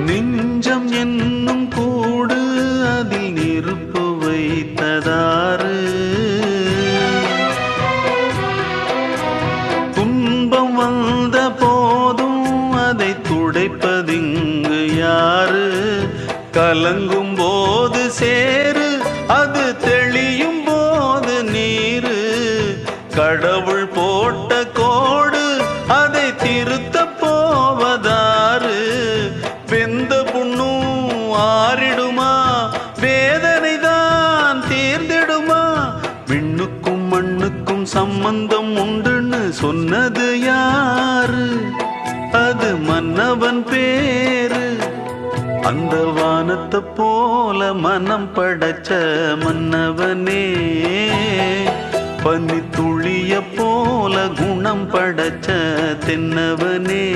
நெஞ்சம் என்னும் கூடு அதில் நெருப்பு வைத்ததாறு, துன்பம் வந்த போதும் அதை துடைப்பதிங்கு யாரு? கலங்கும் போது சேரு, அது தெளியும் போது நீரு. கடவுள் போட்ட கோடு அதை திருத்த போவதாறு? வெந்த புண்ணும் ஆறிடுமா? வேதனை தான் தீர்ந்திடுமா? விண்ணுக்கும் மண்ணுக்கும் சம்பந்தம் உண்டுன்னு சொன்னது யாரு? அது மன்னவன் பேரு. அந்த வானத்தை போல மனம் படைச்ச மன்னவனே, பனி துளிய போல குணம் படைச்ச தென்னவனே.